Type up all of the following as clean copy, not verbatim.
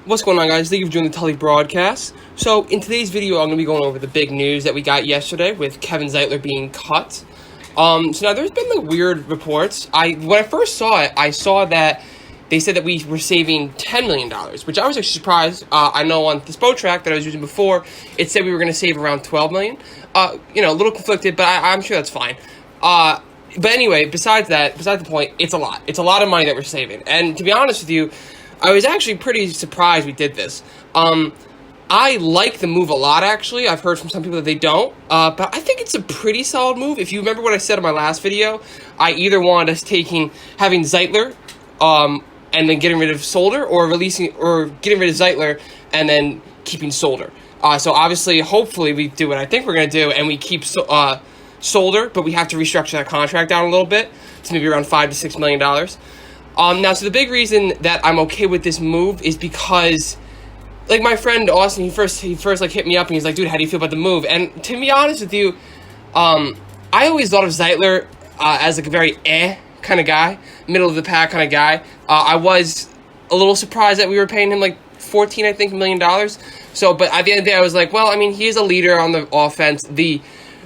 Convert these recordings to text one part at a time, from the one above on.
What's going on, guys? Thank you for joining the Tully broadcast. So, in today's video, I'm going to be going over the big news that we got yesterday with Kevin Zietler being cut. So now there's been weird reports. When I first saw it, I saw that they said that we were saving $10 million, which I was actually surprised. I know on the Spo track that I was using before, it said we were going to save around $12 million. A little conflicted, but I'm sure that's fine. But anyway, besides the point, it's a lot. It's a lot of money that we're saving. And to be honest with you, I was actually pretty surprised we did this. I like the move a lot, actually. I've heard from some people that they don't. But I think it's a pretty solid move. If you remember what I said in my last video, I either wanted us having Zietler, and then getting rid of Solder, or getting rid of Zietler and then keeping Solder. So obviously, hopefully, we do what I think we're going to do, and we keep Solder, but we have to restructure that contract down a little bit to maybe around $5 to $6 million. Now, so the big reason that I'm okay with this move is because, like, my friend Austin, he first hit me up and he's like, dude, how do you feel about the move? And to be honest with you, I always thought of Zietler as like a very kind of guy, middle of the pack kind of guy. I was a little surprised that we were paying him like $14 million. So, but at the end of the day, I was like, well, I mean, he is a leader on the offense.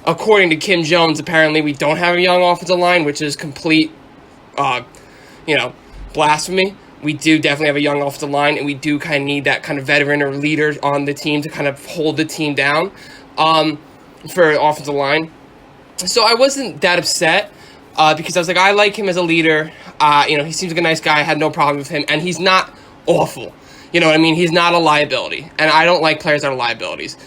According to Kim Jones, apparently we don't have a young offensive line, which is complete, blasphemy. We do definitely have a young offensive line, and we do kind of need that kind of veteran or leader on the team to kind of hold the team down for offensive line. So I wasn't that upset because I was like, I like him as a leader. He seems like a nice guy. I had no problem with him, and he's not awful. You know what I mean? He's not a liability, and I don't like players that are liabilities.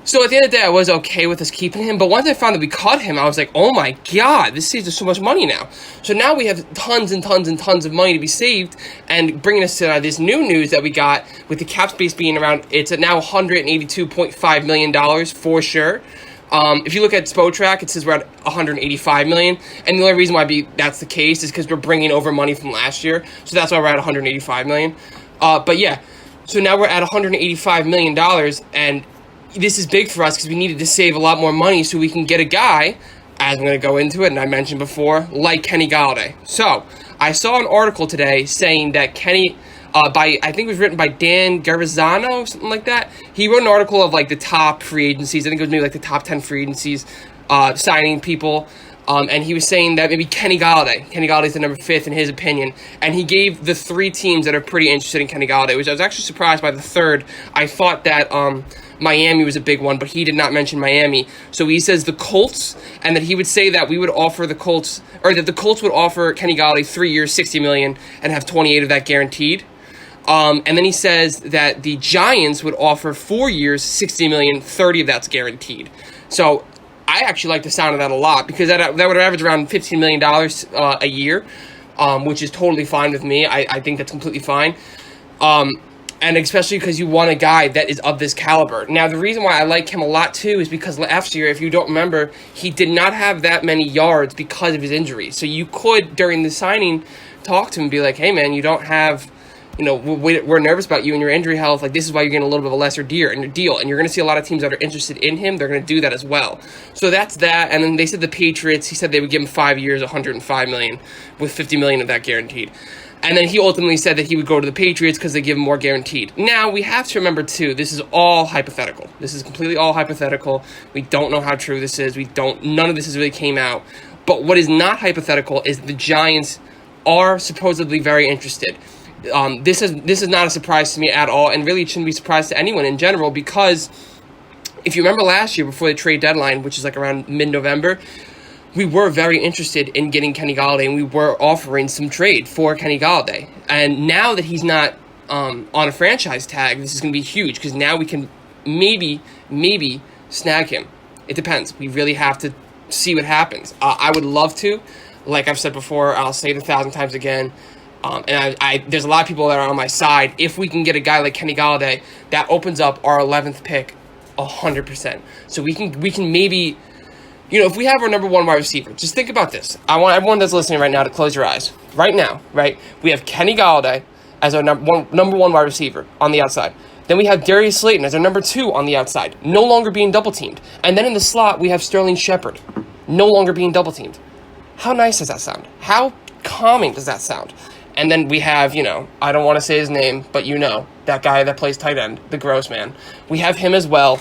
So at the end of the day, I was okay with us keeping him. But once I found that we cut him, I was like, oh my God, this saves us so much money now. So now we have tons and tons and tons of money to be saved, and bringing us to this new news that we got with the cap space being around, it's at now $182.5 million for sure. If you look at Spo track, it says we're at $185 million. And the only reason why that's the case is because we're bringing over money from last year. So that's why we're at $185 million. But yeah, so now we're at $185 million, and this is big for us because we needed to save a lot more money so we can get a guy, as I'm going to go into it, and I mentioned before, like Kenny Golladay. So, I saw an article today saying that Kenny, I think it was written by Dan Garzano, something like that. He wrote an article of, like, the top free agencies. I think it was maybe, like, the top 10 free agencies signing people. And he was saying that maybe Kenny Galladay's the number 5 in his opinion. And he gave the 3 teams that are pretty interested in Kenny Golladay, which I was actually surprised by the third. I thought that Miami was a big one, but he did not mention Miami. So he says the Colts, and that he would say that we would offer the Colts, or that the Colts would offer Kenny Golladay 3 years, $60 million, and have 28 of that guaranteed. And then he says that the Giants would offer 4 years, $60 million, 30 of that's guaranteed. So I actually like the sound of that a lot, because that would average around $15 million a year, which is totally fine with me. I think that's completely fine. And especially because you want a guy that is of this caliber. Now, the reason why I like him a lot, too, is because last year, if you don't remember, he did not have that many yards because of his injury. So you could, during the signing, talk to him and be like, hey, man, you don't have, we're nervous about you and your injury health. Like, this is why you're getting a little bit of a lesser deal. And you're going to see a lot of teams that are interested in him. They're going to do that as well. So that's that. And then they said the Patriots, he said they would give him 5 years, $105 million, with $50 million of that guaranteed. And then he ultimately said that he would go to the Patriots because they give him more guaranteed. Now, we have to remember, too, this is all hypothetical. This is completely all hypothetical. We don't know how true this is. None of this has really came out. But what is not hypothetical is the Giants are supposedly very interested. This is not a surprise to me at all, and really it shouldn't be a surprise to anyone in general, because if you remember last year before the trade deadline, which is like around mid-November, we were very interested in getting Kenny Golladay, and we were offering some trade for Kenny Golladay. And now that he's not on a franchise tag, this is going to be huge, because now we can maybe snag him. It depends. We really have to see what happens. I would love to. Like I've said before, I'll say it 1,000 times again. And there's a lot of people that are on my side. If we can get a guy like Kenny Golladay, that opens up our 11th pick 100%. So we can maybe, if we have our number 1 wide receiver, just think about this. I want everyone that's listening right now to close your eyes. Right now, right? We have Kenny Golladay as our number one wide receiver on the outside. Then we have Darius Slayton as our number 2 on the outside, no longer being double-teamed. And then in the slot, we have Sterling Shepard, no longer being double-teamed. How nice does that sound? How calming does that sound? And then we have, I don't want to say his name, but that guy that plays tight end, the gross man. We have him as well.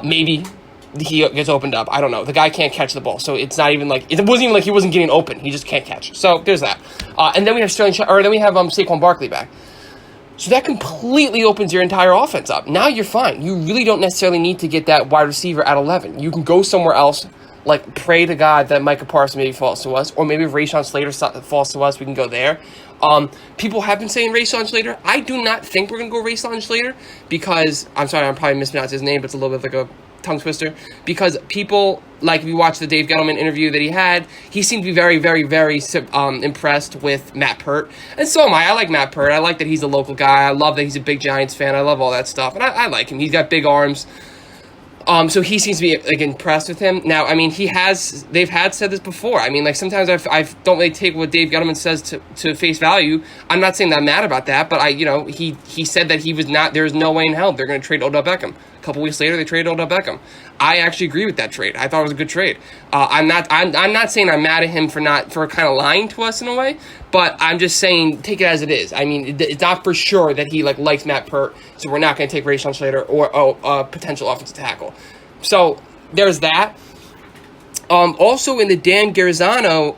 Maybe he gets opened up. I don't know. The guy can't catch the ball, so it's not even like, it wasn't even like he wasn't getting open. He just can't catch. So there's that. And then we have Saquon Barkley back. So that completely opens your entire offense up. Now you're fine. You really don't necessarily need to get that wide receiver at 11. You can go somewhere else, like pray to God that Micah Parsons maybe falls to us, or maybe if Rashawn Slater falls to us, we can go there. People have been saying Rashawn Slater. I do not think we're going to go Rashawn Slater because, I'm sorry, I'm probably mispronouncing his name, but it's a little bit like a tongue twister, because people, like if you watch the Dave Gettleman interview that he had, he seemed to be very, very, very impressed with Matt Pert, and so am I. I like Matt Pert. I like that he's a local guy. I love that he's a big Giants fan. I love all that stuff, and I like him. He's got big arms. So he seems to be like impressed with him. Now, I mean, they've said this before. I mean, like sometimes I don't really take what Dave Gettleman says to face value. I'm not saying that I'm mad about that, but he said that there was no way in hell they're going to trade Odell Beckham. A couple weeks later, they traded Odell Beckham. I actually agree with that trade. I thought it was a good trade. I'm not saying I'm mad at him for kind of lying to us in a way, but I'm just saying take it as it is. I mean, it's not for sure that he likes Matt Pert, so we're not going to take Rashawn Slater or a potential offensive tackle. So there's that. Also in the Dan Garzano,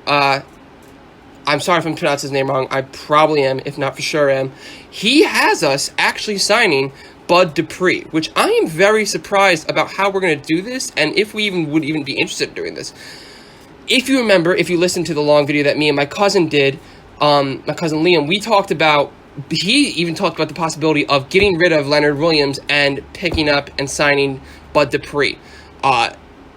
I'm sorry if I'm pronouncing his name wrong. I probably am, if not for sure am. He has us actually signing Bud Dupree, which I am very surprised about how we're going to do this, and if we would even be interested in doing this. If you remember, if you listened to the long video that me and my cousin did, my cousin Liam, he even talked about the possibility of getting rid of Leonard Williams and picking up and signing Bud Dupree,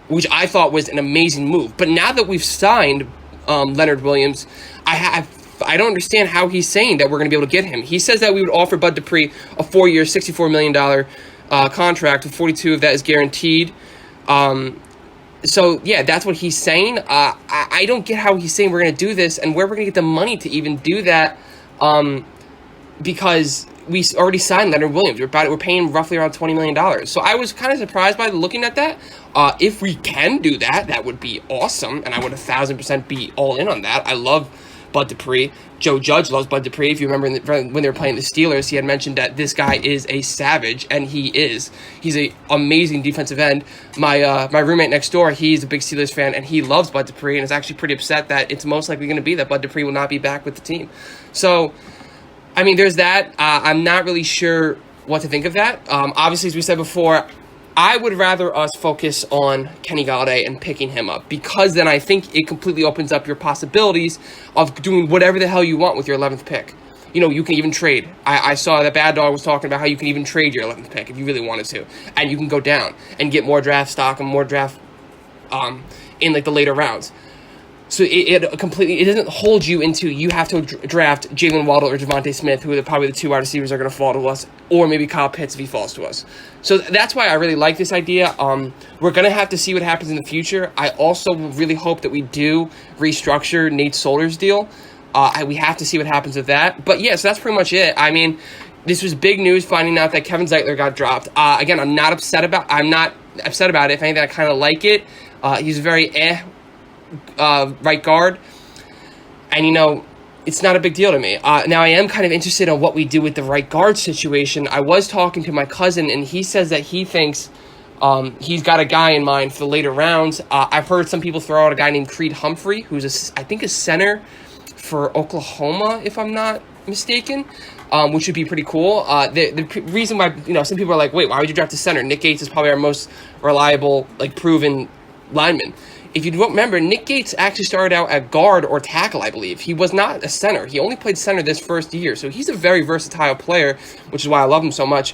which I thought was an amazing move. But now that we've signed Leonard Williams, I don't understand how he's saying that we're going to be able to get him. He says that we would offer Bud Dupree a 4-year, $64 million contract, with 42 of that is guaranteed. So, yeah, that's what he's saying. I don't get how he's saying we're going to do this and where we're going to get the money to even do that, because we already signed Leonard Williams. We're paying roughly around $20 million. So I was kind of surprised by looking at that. If we can do that, that would be awesome, and I would 1,000% be all in on that. I love Bud Dupree. Joe Judge loves Bud Dupree. If you remember when they were playing the Steelers, he had mentioned that this guy is a savage, and he is. He's an amazing defensive end. My roommate next door, he's a big Steelers fan, and he loves Bud Dupree, and is actually pretty upset that it's most likely going to be that Bud Dupree will not be back with the team. So, I mean, there's that. I'm not really sure what to think of that. Obviously, as we said before, I would rather us focus on Kenny Golladay and picking him up, because then I think it completely opens up your possibilities of doing whatever the hell you want with your 11th pick. You can even trade. I saw that Bad Dog was talking about how you can even trade your 11th pick if you really wanted to, and you can go down and get more draft stock and more draft in the later rounds. So it doesn't hold you into you have to draft Jalen Waddle or Devontae Smith, who are probably the two wide receivers are going to fall to us, or maybe Kyle Pitts if he falls to us. So that's why I really like this idea. We're going to have to see what happens in the future. I also really hope that we do restructure Nate Solder's deal. We have to see what happens with that. But yeah, so that's pretty much it. I mean, this was big news finding out that Kevin Zietler got dropped. Again, I'm not upset about it. If anything, I kind of like it. He's very right guard, and it's not a big deal to me. Now I am kind of interested in what we do with the right guard situation. I was talking to my cousin, and he says that he thinks he's got a guy in mind for the later rounds. I've heard some people throw out a guy named Creed Humphrey, who's I think a center for Oklahoma, if I'm not mistaken, which would be pretty cool. The reason why some people are like, wait, why would you draft a center? Nick Gates is probably our most reliable, proven lineman. If you don't remember, Nick Gates actually started out at guard or tackle, I believe. He was not a center. He only played center this first year. So he's a very versatile player, which is why I love him so much.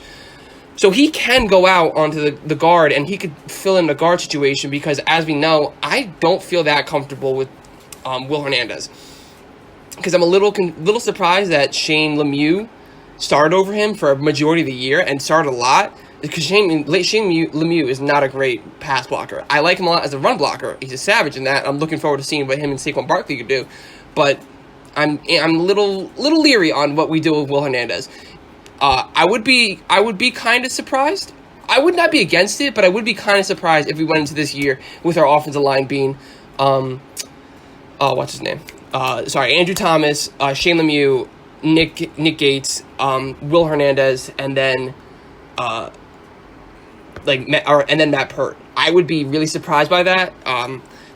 So he can go out onto the guard, and he could fill in the guard situation because, as we know, I don't feel that comfortable with Will Hernandez. Because I'm a little surprised that Shane Lemieux started over him for a majority of the year and started a lot. Because Shane Lemieux is not a great pass blocker. I like him a lot as a run blocker. He's a savage in that. I'm looking forward to seeing what him and Saquon Barkley could do. But I'm a little leery on what we do with Will Hernandez. I would be kind of surprised. I would not be against it, but I would be kind of surprised if we went into this year with our offensive line being, what's his name? Andrew Thomas, Shane Lemieux, Nick Gates, Will Hernandez, and then and then Matt Pert. I would be really surprised by that.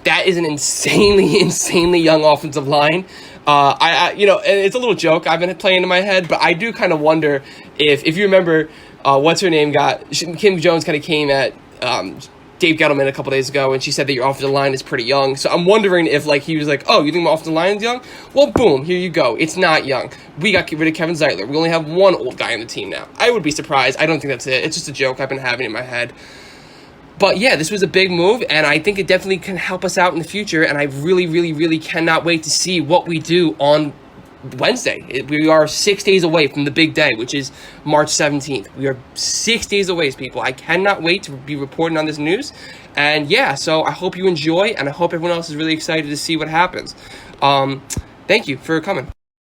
That is an insanely young offensive line. And it's a little joke I've been playing in my head, but I do kind of wonder if you remember, what's her name Kim Jones kind of came at Dave Gettleman a couple days ago, and she said that your offensive line is pretty young. So I'm wondering if he was like, oh, you think my offensive line is young? Well, boom, here you go. It's not young. We got rid of Kevin Zietler. We only have one old guy on the team now. I would be surprised. I don't think that's it. It's just a joke I've been having in my head. But yeah, this was a big move, and I think it definitely can help us out in the future, and I really, really, really cannot wait to see what we do on Wednesday. We are 6 days away from the big day, which is March 17th. We are 6 days away, people. I cannot wait to be reporting on this news. And yeah, so I hope you enjoy, and I hope everyone else is really excited to see what happens. Thank you for coming.